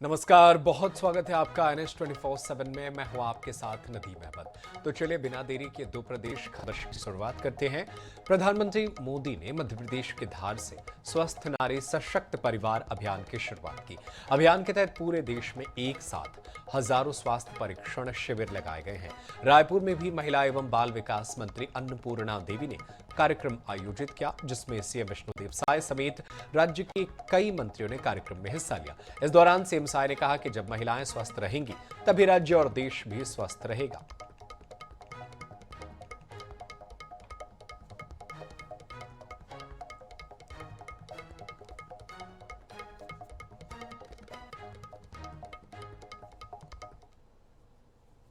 नमस्कार, बहुत स्वागत है आपका NH24/7 में। मैं हूं आपके साथ नदीम अहमद। तो चलिए बिना देरी के दो प्रदेश खबर की शुरुआत करते हैं। प्रधानमंत्री मोदी ने मध्य प्रदेश के धार से स्वस्थ नारी सशक्त परिवार अभियान की शुरुआत की। अभियान के तहत पूरे देश में एक साथ हजारों स्वास्थ्य परीक्षण शिविर लगाए गए हैं। रायपुर में भी महिला एवं बाल विकास मंत्री अन्नपूर्णा देवी ने कार्यक्रम आयोजित किया, जिसमें सीएम विष्णुदेव साय समेत राज्य के कई मंत्रियों ने कार्यक्रम में हिस्सा लिया। इस दौरान सीएम साय ने कहा कि जब महिलाएं स्वस्थ रहेंगी तभी राज्य और देश भी स्वस्थ रहेगा।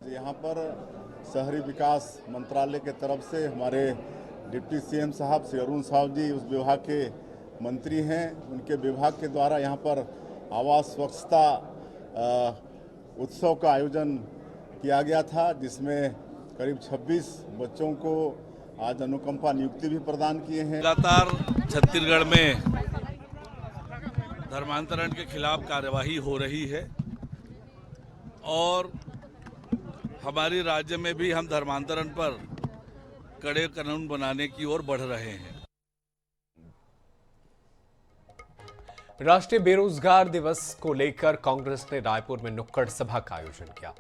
यहाँ पर शहरी विकास मंत्रालय के तरफ से हमारे डिप्टी सीएम साहब श्री अरुण साहब जी उस विभाग के मंत्री हैं। उनके विभाग के द्वारा यहाँ पर आवास स्वच्छता उत्सव का आयोजन किया गया था, जिसमें करीब 26 बच्चों को आज अनुकंपा नियुक्ति भी प्रदान किए हैं। लगातार छत्तीसगढ़ में धर्मांतरण के खिलाफ कार्यवाही हो रही है और हमारे राज्य में भी हम धर्मांतरण पर कड़े कानून बनाने की ओर बढ़ रहे हैं। राष्ट्रीय बेरोजगार दिवस को लेकर कांग्रेस ने रायपुर में नुक्कड़ सभा का आयोजन किया,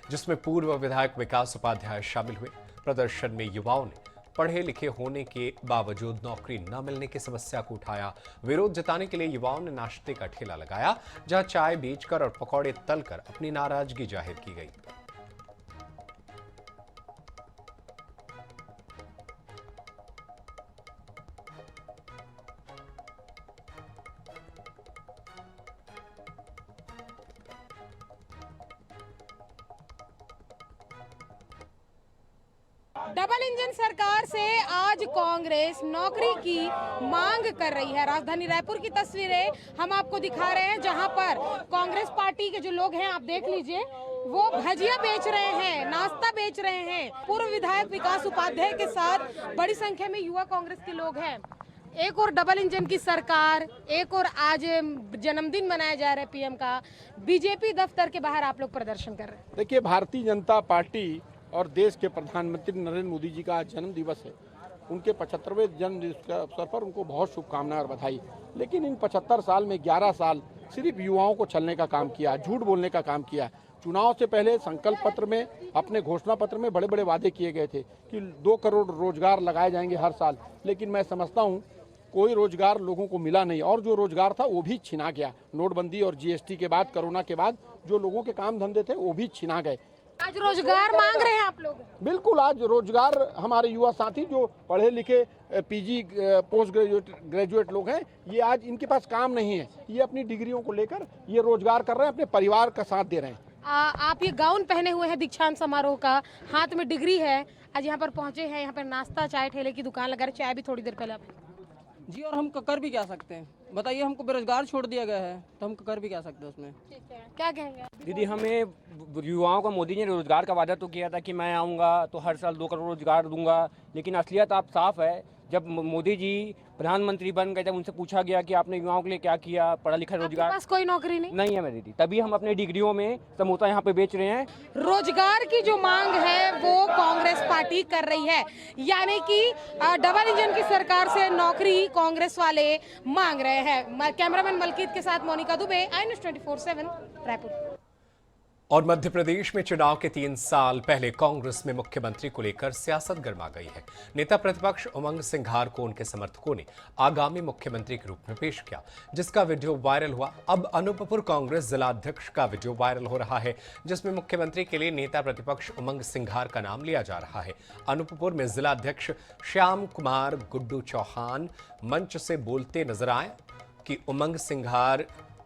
जिसमें पूर्व विधायक विकास उपाध्याय शामिल हुए। प्रदर्शन में युवाओं ने पढ़े लिखे होने के बावजूद नौकरी न मिलने की समस्या को उठाया। विरोध जताने के लिए युवाओं ने नाश्ते का ठेला लगाया, जहां चाय बेचकर और पकौड़े तलकर अपनी नाराजगी जाहिर की गई। डबल इंजन सरकार से आज कांग्रेस नौकरी की मांग कर रही है। राजधानी रायपुर की तस्वीरें हम आपको दिखा रहे हैं, जहां पर कांग्रेस पार्टी के जो लोग हैं, आप देख लीजिए, वो भजिया बेच रहे हैं, नाश्ता बेच रहे हैं। पूर्व विधायक विकास उपाध्याय के साथ बड़ी संख्या में युवा कांग्रेस के लोग हैं। एक और डबल इंजन की सरकार, एक और आज जन्मदिन मनाया जा रहा है पीएम का। बीजेपी दफ्तर के बाहर आप लोग प्रदर्शन कर रहे हैं। देखिए, भारतीय जनता पार्टी और देश के प्रधानमंत्री नरेंद्र मोदी जी का जन्म दिवस है। उनके 75वें जन्म दिवस के अवसर पर उनको बहुत शुभकामनाएं और बधाई। लेकिन इन 75 साल में 11 साल सिर्फ युवाओं को छलने का काम किया, झूठ बोलने का काम किया। चुनाव से पहले संकल्प पत्र में, अपने घोषणा पत्र में बड़े बड़े वादे किए गए थे कि 2 करोड़ रोजगार लगाए जाएंगे हर साल। लेकिन मैं समझता हूँ कोई रोजगार लोगों को मिला नहीं, और जो रोजगार था वो भी छिना गया। नोटबंदी और जीएसटी के बाद, कोरोना के बाद जो लोगोों के काम धंधे थे वो भी छिना गए। आज रोजगार मांग रहे हैं आप लोग? बिल्कुल, आज रोजगार हमारे युवा साथी जो पढ़े लिखे पीजी पोस्ट ग्रेजुएट लोग हैं, ये आज इनके पास काम नहीं है। ये अपनी डिग्रियों को लेकर ये रोजगार कर रहे हैं, अपने परिवार का साथ दे रहे हैं। आप ये गाउन पहने हुए हैं दीक्षांत समारोह का, हाथ में डिग्री है, आज यहाँ पर पहुंचे हैं। यहाँ पर नाश्ता चाय ठेले की दुकान लगा रहे, चाय भी थोड़ी देर पहले आप जी। और हम कर भी क्या सकते हैं, बताइए। हमको बेरोजगार छोड़ दिया गया है तो हम कर भी क्या सकते हैं उसमें। क्या कहेंगे दीदी? हमें युवाओं को मोदी ने रोजगार का वादा तो किया था कि मैं आऊँगा तो हर साल 2 करोड़ रोजगार दूंगा, लेकिन असलियत आप साफ है। जब मोदी जी प्रधानमंत्री बन गए, जब उनसे पूछा गया कि आपने युवाओं के लिए क्या किया, पढ़ा लिखा रोजगार, पास कोई नौकरी नहीं है मेरी दीदी, तभी हम अपने डिग्रियों में समोसा यहाँ पे बेच रहे हैं। रोजगार की जो मांग है वो कांग्रेस पार्टी कर रही है, यानी कि डबल इंजन की सरकार से नौकरी कांग्रेस वाले मांग रहे हैं। कैमरामैन मलकीत के साथ मोनिका दुबे, INH24/7 रायपुर। और मध्य प्रदेश में चुनाव के 3 साल पहले कांग्रेस में मुख्यमंत्री को लेकर सियासत गर्मा गई है। नेता प्रतिपक्ष उमंग सिंघार को उनके समर्थकों ने आगामी मुख्यमंत्री के रूप में पेश किया, जिसका वीडियो वायरल हुआ। अब अनूपपुर कांग्रेस जिला अध्यक्ष का वीडियो वायरल हो रहा है, जिसमें मुख्यमंत्री के लिए नेता प्रतिपक्ष उमंग सिंघार का नाम लिया जा रहा है। अनूपपुर में जिला अध्यक्ष श्याम कुमार गुड्डू चौहान मंच से बोलते नजर आए कि उमंग सिंघार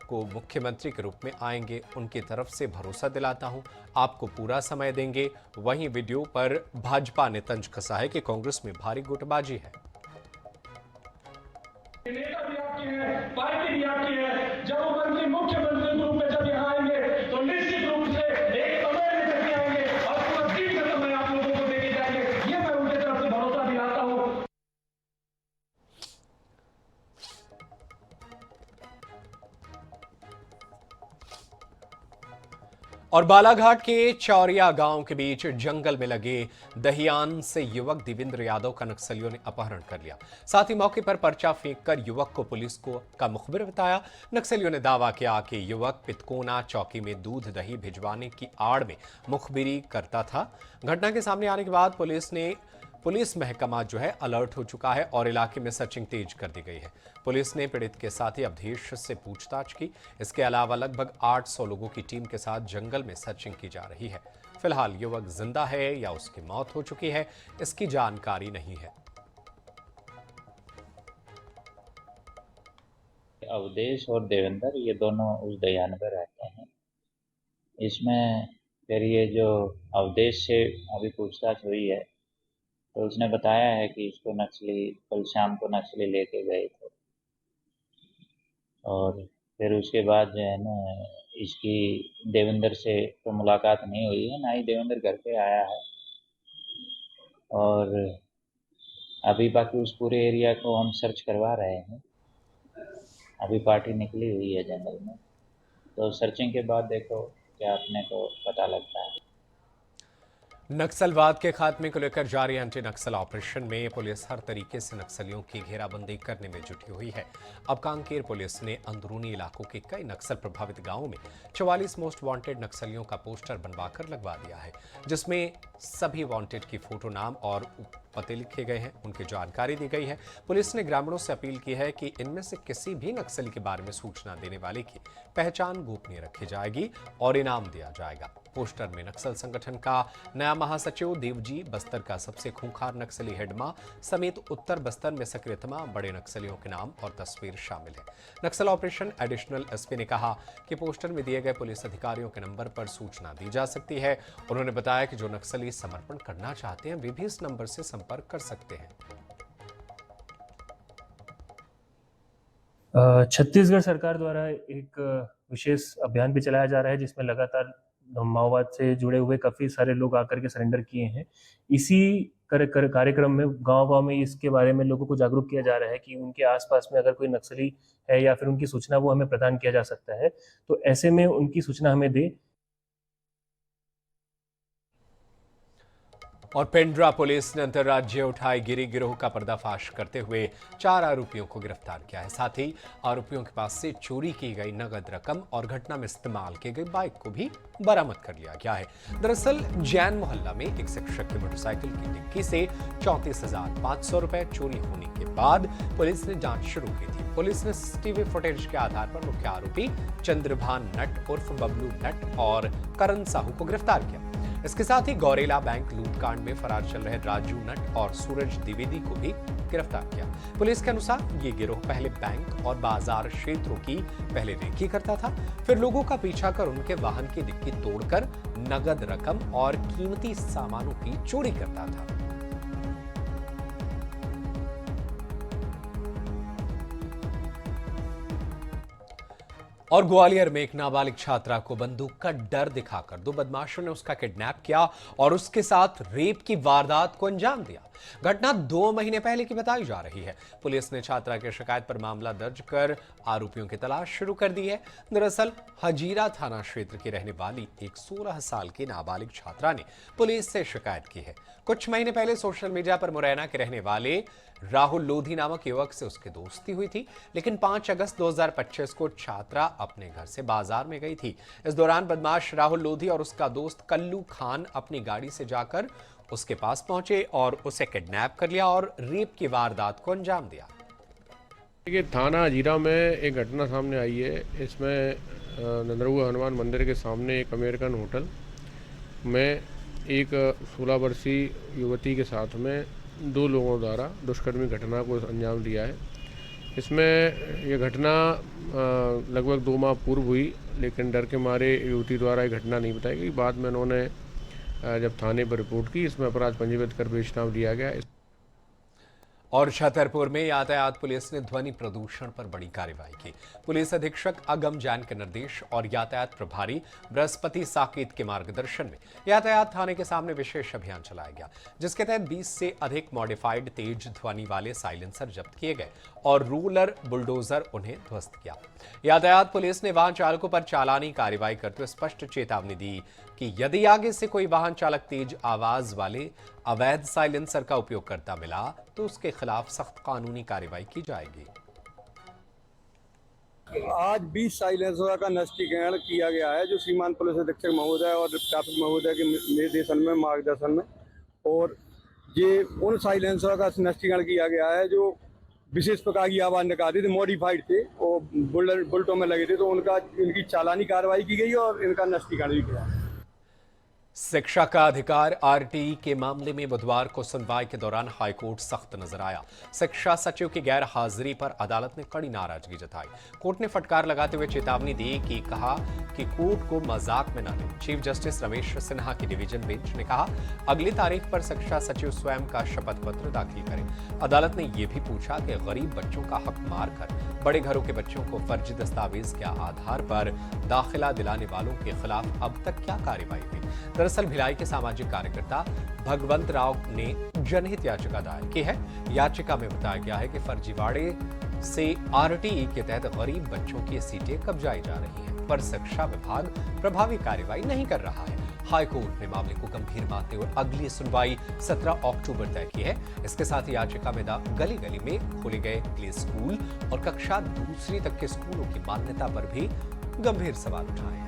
को मुख्यमंत्री के रूप में आएंगे। उनकी तरफ से भरोसा दिलाता हूं, आपको पूरा समय देंगे। वहीं वीडियो पर भाजपा ने तंज कसा है कि कांग्रेस में भारी गुटबाजी है। नेता भी आपकी है, पार्टी भी आपकी है। जब वो मंत्री मुख्यमंत्री के रूप में जब यहाँ आएंगे तो निश्चित रूप से एक समय लेकर के आएंगे और पूरा दिन का समय आप लोगों को देके जाएंगे। ये मैं उनके तरफ से भरोसा दिलाता हूँ। और बालाघाट के चौरिया गांव के बीच जंगल में लगे दहियान से युवक देवेंद्र यादव का नक्सलियों ने अपहरण कर लिया। साथ ही मौके पर पर्चा फेंककर युवक को पुलिस का मुखबिर बताया। नक्सलियों ने दावा किया कि युवक पितकोना चौकी में दूध दही भिजवाने की आड़ में मुखबिरी करता था। घटना के सामने आने के बाद पुलिस महकमा अलर्ट हो चुका है और इलाके में सर्चिंग तेज कर दी गई है। पुलिस ने पीड़ित के साथी अवधेश से पूछताछ की। इसके अलावा लगभग 800 लोगों की टीम के साथ जंगल में सर्चिंग की जा रही है। फिलहाल युवक जिंदा है या उसकी मौत हो चुकी है, इसकी जानकारी नहीं है। अवधेश और देवेंद्र ये दोनों उस दयान पर रहते हैं। इसमें फिर ये जो अवधेश से अभी पूछताछ हुई है तो उसने बताया है कि इसको नक्सली कल शाम को नक्सली लेके गए थे और फिर उसके बाद जो है ना इसकी देवेंद्र से तो मुलाकात नहीं हुई है, ना ही देवेंद्र घर पे आया है। और अभी बाकी उस पूरे एरिया को हम सर्च करवा रहे हैं। अभी पार्टी निकली हुई है जंगल में, तो सर्चिंग के बाद देखो क्या अपने को पता लगता है। नक्सलवाद के खात्मे को लेकर जारी एंटी नक्सल ऑपरेशन में पुलिस हर तरीके से नक्सलियों की घेराबंदी करने में जुटी हुई है। अब कांकेर पुलिस ने अंदरूनी इलाकों के कई नक्सल प्रभावित गांवों में 44 मोस्ट वांटेड नक्सलियों का पोस्टर बनवाकर लगवा दिया है, जिसमें सभी वांटेड की फोटो, नाम और पते लिखे गए हैं, उनकी जानकारी दी गई है। पुलिस ने ग्रामीणों से अपील की है कि इनमें से किसी भी नक्सली के बारे में सूचना देने वाले की पहचान गोपनीय रखी जाएगी और इनाम दिया जाएगा। पोस्टर में नक्सल संगठन का नया महासचिव देवजी, बस्तर का सबसे खूंखार नक्सली हेडमा समेत उत्तर बस्तर में सक्रिय तमाम बड़े नक्सलियों के नाम और तस्वीर शामिल है। नक्सल ऑपरेशन एडिशनल एसपी ने कहा कि पोस्टर में दिए गए पुलिस अधिकारियों के नंबर पर सूचना दी जा सकती है। उन्होंने बताया कि जो नक्सली समर्पण करना चाहते हैं वे भी इस नंबर से संपर्क कर सकते हैं। छत्तीसगढ़ सरकार द्वारा एक विशेष अभियान भी चलाया जा रहा है, जिसमें लगातार माओवाद से जुड़े हुए काफी सारे लोग आकर के सरेंडर किए हैं। इसी कार्यक्रम में गांव-गांव में इसके बारे में लोगों को जागरूक किया जा रहा है कि उनके आसपास में अगर कोई नक्सली है या फिर उनकी सूचना वो हमें प्रदान किया जा सकता है, तो ऐसे में उनकी सूचना हमें दे। और पेंड्रा पुलिस ने अंतर्राज्यीय उठाई गिरी गिरोह का पर्दाफाश करते हुए 4 आरोपियों को गिरफ्तार किया है। साथ ही आरोपियों के पास से चोरी की गई नगद रकम और घटना में इस्तेमाल की गई बाइक को भी बरामद कर लिया गया है। दरअसल जैन मोहल्ला में एक शिक्षक की मोटरसाइकिल की डिक्की से 34,500 रुपए चोरी होने के बाद पुलिस ने जांच शुरू की थी। पुलिस ने सीसीटीवी फुटेज के आधार पर मुख्य आरोपी चंद्रभान नट उर्फ बबलू नट और करण साहू को गिरफ्तार किया। इसके साथ ही गौरेला बैंक लूटकांड में फरार चल रहे राजू नट और सूरज द्विवेदी को भी गिरफ्तार किया। पुलिस के अनुसार ये गिरोह पहले बैंक और बाजार क्षेत्रों की पहले रेकी करता था, फिर लोगों का पीछा कर उनके वाहन की डिक्की तोड़कर नगद रकम और कीमती सामानों की चोरी करता था। और ग्वालियर में एक नाबालिग छात्रा को बंदूक का डर दिखाकर 2 बदमाशों ने उसका किडनैप किया और उसके साथ रेप की वारदात को अंजाम दिया। घटना 2 महीने पहले की बताई जा रही है। पुलिस ने छात्रा की शिकायत पर मामला दर्ज कर आरोपियों की तलाश शुरू कर दी है। दरअसल हजीरा थाना क्षेत्र की रहने वाली एक 16 साल की नाबालिग छात्रा ने पुलिस से शिकायत की है। कुछ महीने पहले सोशल मीडिया पर मुरैना के रहने वाले राहुल लोधी नामक युवक से उसकी दोस्ती हुई थी, लेकिन 5 अगस्त 2025 को छात्रा अपने घर से बाजार में गई थी। इस दौरान बदमाश राहुल लोधी और उसका दोस्त कल्लू खान अपनी गाड़ी से जाकर उसके पास पहुंचे और उसे किडनैप कर लिया और रेप की वारदात को अंजाम दिया। देखिए, थाना हजीरा में एक घटना सामने आई है। इसमें नंदरुआ हनुमान मंदिर के सामने एक अमेरिकन होटल में एक 16 वर्षीय युवती के साथ में 2 लोगों द्वारा दुष्कर्मी घटना को अंजाम दिया है। इसमें यह घटना लगभग 2 माह पूर्व हुई, लेकिन डर के मारे युवती द्वारा ये घटना नहीं बताई गई। बाद में उन्होंने जब थाने पर रिपोर्ट की, इसमें अपराध पंजीबद्ध कर बेशनाम दिया गया। और छतरपुर में यातायात पुलिस ने ध्वनि प्रदूषण पर बड़ी कार्रवाई की। पुलिस अधीक्षक अगम जैन के निर्देश और यातायात प्रभारी बृहस्पति साकेत के मार्गदर्शन में यातायात थाने के सामने विशेष अभियान चलाया गया, जिसके तहत 20 से अधिक मॉडिफाइड तेज ध्वनि वाले साइलेंसर जब्त किए गए और रूलर बुलडोजर उन्हें ध्वस्त किया। यातायात पुलिस ने वाहन चालकों पर चालानी कार्रवाई करते हुए स्पष्ट चेतावनी दी कि यदि आगे से कोई वाहन चालक तेज आवाज वाले अवैध साइलेंसर का उपयोग करता मिला तो उसके खिलाफ सख्त कानूनी कार्रवाई की जाएगी। आज 20 साइलेंसर का नष्टीकरण किया गया है, जो सीमांत पुलिस अधीक्षक महोदय और ट्रैफिक महोदय के निर्देशन में, मार्गदर्शन में, और ये उन साइलेंसर का नष्टीकरण किया गया है जो विशेष प्रकार की आवाज निकालते थे, मॉडिफाइड थे और बुलेटों में लगे थे, तो इनकी चालानी कार्रवाई की गई और इनका नष्टीकरण भी किया। शिक्षा का अधिकार आरटीई के मामले में बुधवार को सुनवाई के दौरान हाईकोर्ट सख्त नजर आया। शिक्षा सचिव की गैर हाजिरी पर अदालत ने कड़ी नाराजगी जताई। कोर्ट ने फटकार लगाते हुए चेतावनी दी कि कहा कि कोर्ट को मजाक में न लें। चीफ जस्टिस रमेश सिन्हा की डिवीजन बेंच ने कहा अगली तारीख पर शिक्षा सचिव स्वयं का शपथ पत्र दाखिल करें। अदालत ने यह भी पूछा कि गरीब बच्चों का हक मारकर बड़े घरों के बच्चों को फर्जी दस्तावेज के आधार पर दाखिला दिलाने वालों के खिलाफ अब तक क्या कार्रवाई हुई। दरअसल भिलाई के सामाजिक कार्यकर्ता भगवंत राव ने जनहित याचिका दायर की है। याचिका में बताया गया है कि फर्जीवाड़े से आरटीई के तहत गरीब बच्चों की सीटें कब्जाई जा रही हैं, पर शिक्षा विभाग प्रभावी कार्रवाई नहीं कर रहा है। हाईकोर्ट ने मामले को गंभीर मानते हुए अगली सुनवाई 17 अक्टूबर तय की है। इसके साथ ही याचिका में गली गली में खोले गए प्ले स्कूल और कक्षा 2 तक के स्कूलों की मान्यता पर भी गंभीर सवाल उठाए हैं।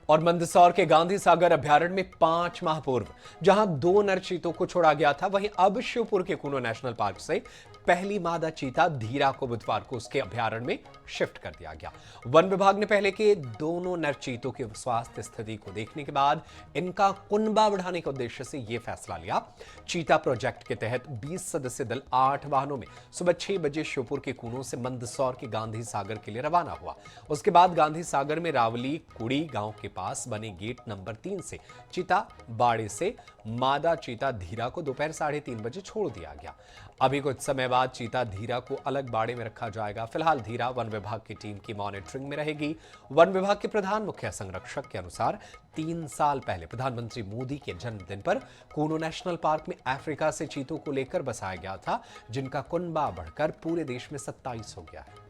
और मंदसौर के गांधी सागर अभ्यारण्य में 5 माह पूर्व जहां 2 नर चीतों को छोड़ा गया था, वहीं अब शिवपुर के कूनो नेशनल पार्क से पहली मादा चीता धीरा को बुधवार को उसके अभ्यारण्य में शिफ्ट कर दिया गया। वन विभाग ने पहले के दोनों नर चीतों की स्वास्थ्य स्थिति को देखने के बाद इनका कुनबा बढ़ाने के उद्देश्य से यह फैसला लिया। चीता प्रोजेक्ट के तहत 20 सदस्य दल 8 वाहनों में सुबह 6 बजे शिवपुर के कूनो से मंदसौर के गांधी सागर के लिए रवाना हुआ। उसके बाद गांधी सागर में रावली कुड़ी गांव के पास बने गेट नंबर 3 से चीता बाड़े से मादा चीता धीरा को दोपहर 3:30 बजे छोड़ दिया गया। अभी कुछ समय बाद चीता धीरा को अलग बाड़े में रखा जाएगा। फिलहाल धीरा वन विभाग की टीम की मॉनिटरिंग में रहेगी। वन विभाग के प्रधान मुख्य संरक्षक के अनुसार 3 साल पहले प्रधानमंत्री मोदी के जन्मदिन पर कूनो नेशनल पार्क में अफ्रीका से चीतों को लेकर बसाया गया था, जिनका कुनबा बढ़कर पूरे देश में 27 हो गया है।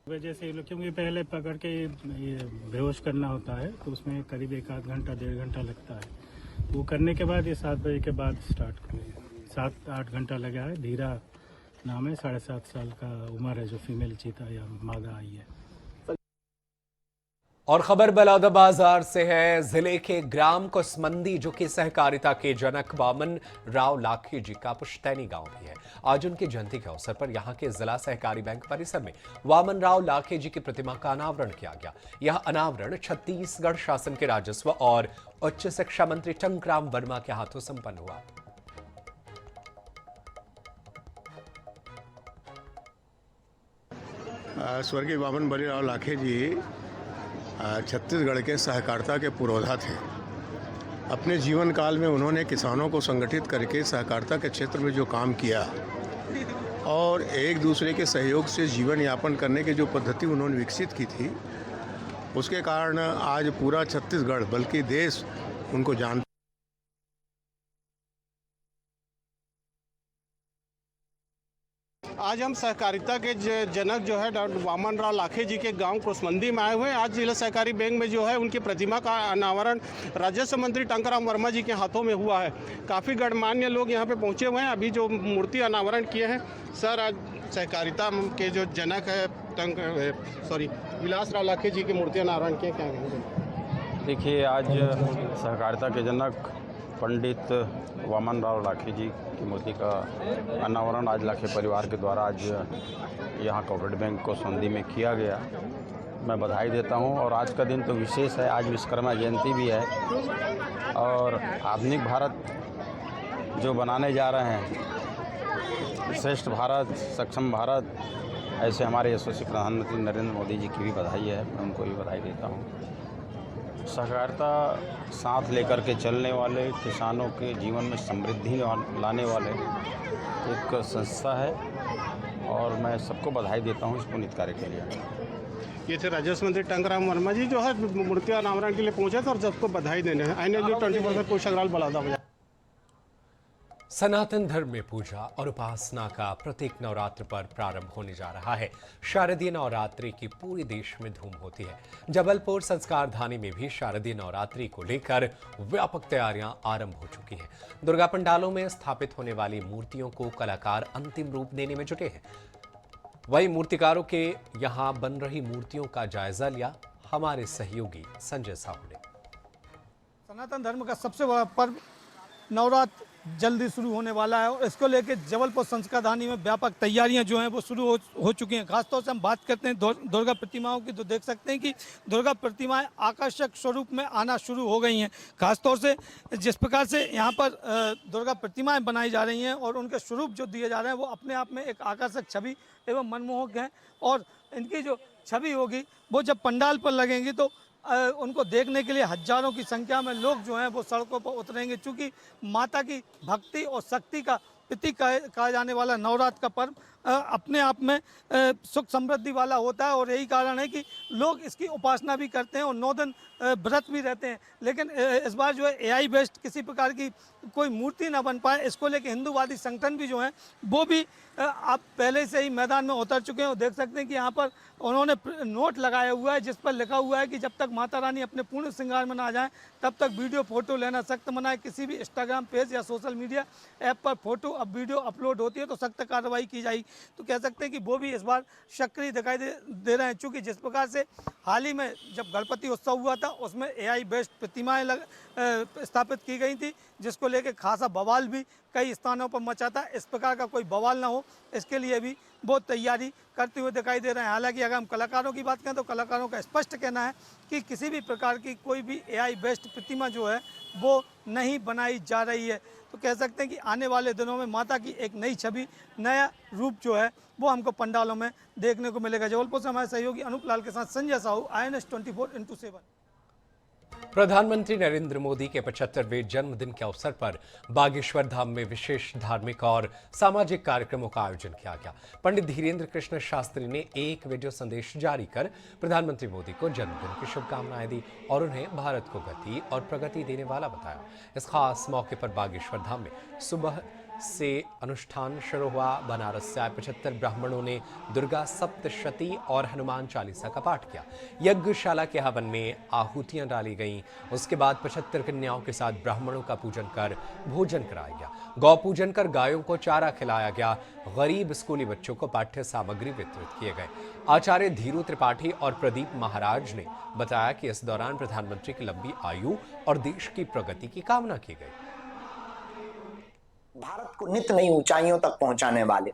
वजह से लोग, क्योंकि पहले पकड़ के ये बेहोश करना होता है तो उसमें करीब 1 घंटा 1.5 घंटा लगता है। वो करने के बाद ये 7 बजे के बाद स्टार्ट करें, 7-8 घंटा लगा है। धीरा नाम है, 7.5 साल का उम्र है, जो फीमेल चीता या मादा आई है। और खबर बलौदाबाजार से है। जिले के ग्राम कुसमंदी, जो कि सहकारिता के जनक वामन राव लाखे जी का पुश्तैनी गांव भी है, आज उनकी जयंती के अवसर पर यहां के जिला सहकारी बैंक परिसर में वामन राव लाखे जी की प्रतिमा का अनावरण किया गया। यह अनावरण छत्तीसगढ़ शासन के राजस्व और उच्च शिक्षा मंत्री टंकराम वर्मा के हाथों संपन्न हुआ। स्वर्गीय वामन बलीराव लाखे जी छत्तीसगढ़ के सहकारिता के पुरोधा थे। अपने जीवन काल में उन्होंने किसानों को संगठित करके सहकारिता के क्षेत्र में जो काम किया और एक दूसरे के सहयोग से जीवन यापन करने की जो पद्धति उन्होंने विकसित की थी, उसके कारण आज पूरा छत्तीसगढ़ बल्कि देश उनको जानता। आज हम सहकारिता के जनक जो है डॉक्टर वामन राव लाखे जी के गांव कुसमंदी में आए हुए हैं। आज जिला सहकारी बैंक में जो है उनकी प्रतिमा का अनावरण राजस्व मंत्री टंकराम वर्मा जी के हाथों में हुआ है। काफ़ी गणमान्य लोग यहां पे पहुंचे हुए हैं। अभी जो मूर्ति अनावरण किए हैं सर, आज सहकारिता के जो जनक है विलास राव लाखे जी की मूर्ति अनावरण किए, क्या कहेंगे? देखिए, आज सहकारिता के जनक पंडित वामन राव लाखे जी की मूर्ति का अनावरण आज लाखे परिवार के द्वारा आज यहाँ कोऑपरेटिव बैंक कुसमंदी में किया गया। मैं बधाई देता हूँ। और आज का दिन तो विशेष है, आज विश्वकर्मा जयंती भी है और आधुनिक भारत जो बनाने जा रहे हैं, श्रेष्ठ भारत, सक्षम भारत, ऐसे हमारे यशस्वी प्रधानमंत्री नरेंद्र मोदी जी की भी बधाई है, मैं उनको भी बधाई देता हूँ। सहकारिता साथ लेकर के चलने वाले, किसानों के जीवन में समृद्धि लाने वाले एक संस्था है और मैं सबको बधाई देता हूँ इस पुनीत कार्य के लिए। ये थे राजस्व मंत्री टंकराम वर्मा जी, जो है मूर्ति अनावरण के लिए पहुंचे थे और सबको बधाई देने हैं। आईने जो 20% कोष अग्रवाल बलौदा बजा। सनातन धर्म में पूजा और उपासना का प्रतीक नवरात्र पर प्रारंभ होने जा रहा है। शारदीय नवरात्रि की पूरे देश में धूम होती है। जबलपुर संस्कार धानी में भी शारदीय नवरात्रि को लेकर व्यापक तैयारियां आरंभ हो चुकी हैं। दुर्गा पंडालों में स्थापित होने वाली मूर्तियों को कलाकार अंतिम रूप देने में जुटे हैं। वहीं मूर्तिकारों के यहां बन रही मूर्तियों का जायजा लिया हमारे सहयोगी संजय साहू ने। सनातन धर्म का सबसे बड़ा पर्व नवरात्र जल्दी शुरू होने वाला है और इसको लेकर जबलपुर संस्कार धानी में व्यापक तैयारियां जो हैं वो शुरू हो चुकी हैं। खासतौर से हम बात करते हैं दुर्गा प्रतिमाओं की, तो देख सकते हैं कि दुर्गा प्रतिमाएं आकर्षक स्वरूप में आना शुरू हो गई हैं। खासतौर से जिस प्रकार से यहाँ पर दुर्गा प्रतिमाएं बनाई जा रही हैं और उनके स्वरूप जो दिए जा रहे हैं वो अपने आप में एक आकर्षक छवि एवं मनमोहक हैं और इनकी जो छवि होगी वो जब पंडाल पर लगेंगी तो उनको देखने के लिए हजारों की संख्या में लोग जो हैं वो सड़कों पर उतरेंगे। चूँकि माता की भक्ति और शक्ति का प्रतीक कहा जाने वाला नवरात्र का पर्व अपने आप में सुख समृद्धि वाला होता है और यही कारण है कि लोग इसकी उपासना भी करते हैं और 9 दिन व्रत भी रहते हैं। लेकिन इस बार जो है एआई बेस्ड किसी प्रकार की कोई मूर्ति ना बन पाए, इसको लेकर हिंदूवादी संगठन भी जो हैं वो भी आप पहले से ही मैदान में उतर चुके हैं और देख सकते हैं कि यहाँ पर उन्होंने नोट लगाया हुआ है जिस पर लिखा हुआ है कि जब तक माता रानी अपने पूर्ण श्रृंगार में ना जाएं तब तक वीडियो फोटो लेना सख्त मना है। किसी भी इंस्टाग्राम पेज या सोशल मीडिया ऐप पर फोटो अब वीडियो अपलोड होती है तो सख्त कार्रवाई की जाएगी। तो कह सकते हैं कि वो भी इस बार सक्रिय दिखाई दे रहे हैं। चूँकि जिस प्रकार से हाल ही में जब गणपति उत्सव हुआ था उसमें एआई बेस्ड प्रतिमाएँ स्थापित की गई थी जिसको लेकर खासा बवाल भी कई स्थानों पर मचा था। इस प्रकार का कोई बवाल ना हो इसके लिए भी बहुत तैयारी करते हुए दिखाई दे रहे हैं। हालांकि अगर हम कलाकारों की बात करें तो कलाकारों का स्पष्ट कहना है कि किसी भी प्रकार की कोई भी एआई बेस्ड प्रतिमा जो है वो नहीं बनाई जा रही है। तो कह सकते हैं कि आने वाले दिनों में माता की एक नई छवि, नया रूप जो है वो हमको पंडालों में देखने को मिलेगा। जबलपुर से हमारे सहयोगी अनूप लाल के साथ संजय साहू, INS 24x7। प्रधानमंत्री नरेंद्र मोदी के 75वें जन्मदिन के अवसर पर बागेश्वर धाम में विशेष धार्मिक और सामाजिक कार्यक्रमों का आयोजन किया गया। पंडित धीरेन्द्र कृष्ण शास्त्री ने एक वीडियो संदेश जारी कर प्रधानमंत्री मोदी को जन्मदिन की शुभकामनाएं दी और उन्हें भारत को गति और प्रगति देने वाला बताया। इस खास मौके पर बागेश्वर धाम में सुबह से अनुष्ठान शुरू हुआ। बनारस से आए 75 ब्राह्मणों ने दुर्गा सप्तशती और हनुमान चालीसा का पाठ किया। यज्ञशाला के हवन में आहुतियां डाली गईं। उसके बाद 75 कन्याओं के साथ ब्राह्मणों का पूजन कर भोजन कराया गया। गौ पूजन कर गायों को चारा खिलाया गया। गरीब स्कूली बच्चों को पाठ्य सामग्री वितरित किए गए। आचार्य धीरू त्रिपाठी और प्रदीप महाराज ने बताया कि इस दौरान प्रधानमंत्री की लंबी आयु और देश की प्रगति की कामना की गई। भारत को नित नई ऊंचाइयों तक पहुंचाने वाले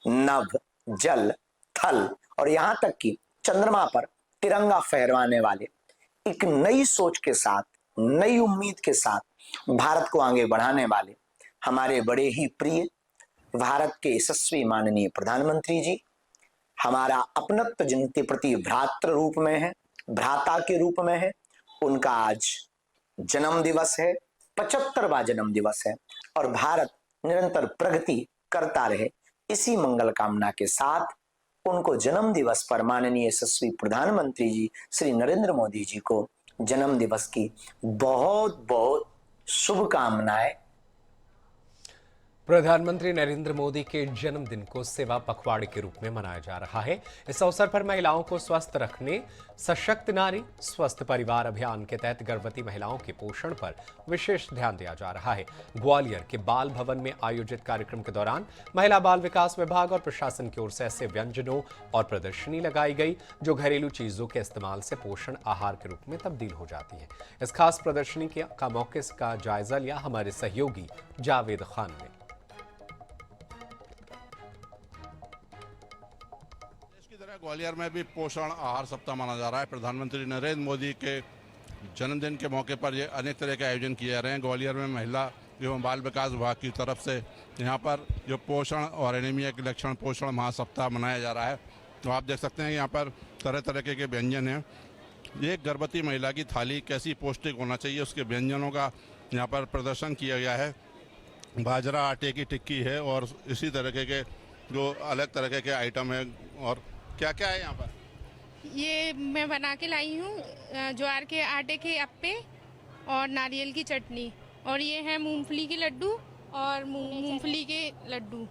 नभ, जल, थल और यहां तक कि चंद्रमा पर तिरंगा फहराने वाले एक नई सोच के साथ, नई उम्मीद के साथ भारत को आगे बढ़ाने वाले हमारे बड़े ही प्रिय भारत के यशस्वी माननीय प्रधानमंत्री जी हमारा अपनत्व जिनके प्रति भ्रातृ रूप में है, भ्राता के रूप में है। उनका आज जन्म दिवस है, 75वां जन्म दिवस है और भारत निरंतर प्रगति करता रहे, इसी मंगल कामना के साथ उनको जन्म दिवस पर माननीय यशस्वी प्रधानमंत्री जी श्री नरेंद्र मोदी जी को जन्म दिवस की बहुत बहुत शुभकामनाएं। प्रधानमंत्री नरेंद्र मोदी के जन्मदिन को सेवा पखवाड़े के रूप में मनाया जा रहा है। इस अवसर पर महिलाओं को स्वस्थ रखने सशक्त नारी स्वस्थ परिवार अभियान के तहत गर्भवती महिलाओं के पोषण पर विशेष ध्यान दिया जा रहा है। ग्वालियर के बाल भवन में आयोजित कार्यक्रम के दौरान महिला बाल विकास विभाग और प्रशासन की ओर से ऐसे व्यंजनों और प्रदर्शनी लगाई गई जो घरेलू चीजों के इस्तेमाल से पोषण आहार के रूप में तब्दील हो जाती है। इस खास प्रदर्शनी का मौके का जायजा लिया हमारे सहयोगी जावेद खान ने। ग्वालियर में भी पोषण आहार सप्ताह माना जा रहा है। प्रधानमंत्री नरेंद्र मोदी के जन्मदिन के मौके पर ये अनेक तरह के आयोजन किए जा रहे हैं। ग्वालियर में महिला एवं बाल विकास विभाग की तरफ से यहाँ पर जो पोषण और एनीमिया के लक्षण पोषण महासप्ताह मनाया जा रहा है तो आप देख सकते हैं यहाँ पर तरह तरह के व्यंजन हैं। ये गर्भवती महिला की थाली कैसी पौष्टिक होना चाहिए उसके व्यंजनों का यहाँ पर प्रदर्शन किया गया है। बाजरा आटे की टिक्की है और इसी तरीके के जो अलग तरह के आइटम है। और क्या क्या है यहाँ पर? ये मैं बना के लाई हूँ ज्वार के आटे के अप्पे और नारियल की चटनी, और ये है मूंगफली के लड्डू और मूंगफली के लड्डू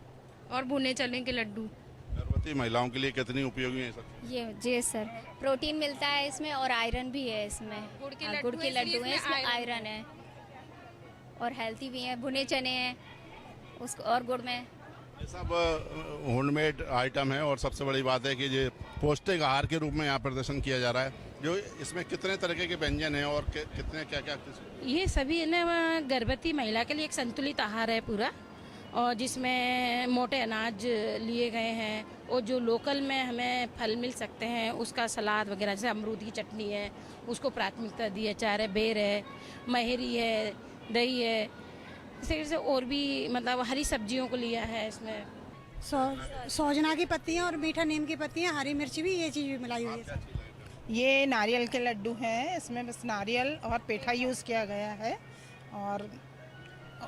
और भुने चने के लड्डू। गर्भवती महिलाओं के लिए कितनी उपयोगी है सर? ये जी सर, प्रोटीन मिलता है इसमें और आयरन भी है इसमें। गुड़ के लड्डू हैं, इसमें आयरन है और हेल्थी भी हैं। भुने चने हैं उसको और गुड़ में। ये सब होममेड आइटम है और सबसे बड़ी बात है कि ये पौष्टिक आहार के रूप में यहाँ प्रदर्शन किया जा रहा है। जो इसमें कितने तरह के व्यंजन हैं और कितने क्या क्या? ये सभी ना गर्भवती महिला के लिए एक संतुलित आहार है पूरा, और जिसमें मोटे अनाज लिए गए हैं और जो लोकल में हमें फल मिल सकते हैं उसका सलाद वगैरह, जैसे अमरूद की चटनी है उसको प्राथमिकता दी है, चार है, बेर है, महरी है, दही है, इस तरीके से और भी मतलब हरी सब्जियों को लिया है इसमें। सौजना की पत्तियाँ और मीठा नीम की पत्तियाँ, हरी मिर्च भी, ये चीज़ भी मिलाई हुई है। ये नारियल के लड्डू हैं, इसमें बस नारियल और पेठा यूज़ किया गया है और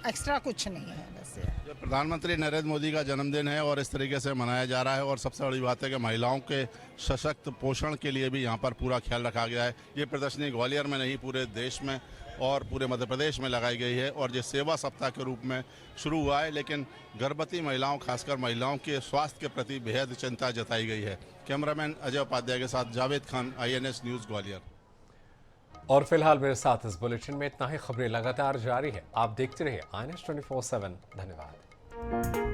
एक्स्ट्रा कुछ नहीं है बस। जो प्रधानमंत्री नरेंद्र मोदी का जन्मदिन है और इस तरीके से मनाया जा रहा है, और सबसे बड़ी बात है कि महिलाओं के सशक्त पोषण के लिए भी यहाँ पर पूरा ख्याल रखा गया है। ये प्रदर्शनी ग्वालियर में नहीं पूरे देश में और पूरे मध्य प्रदेश में लगाई गई है और ये सेवा सप्ताह के रूप में शुरू हुआ है, लेकिन गर्भवती महिलाओं खासकर महिलाओं के स्वास्थ्य के प्रति बेहद चिंता जताई गई है। कैमरामैन अजय उपाध्याय के साथ जावेद खान, INS न्यूज़ ग्वालियर। और फिलहाल मेरे साथ इस बुलेटिन में इतना ही। खबरें लगातार जारी है, आप देखते रहिए INS 24/7। धन्यवाद।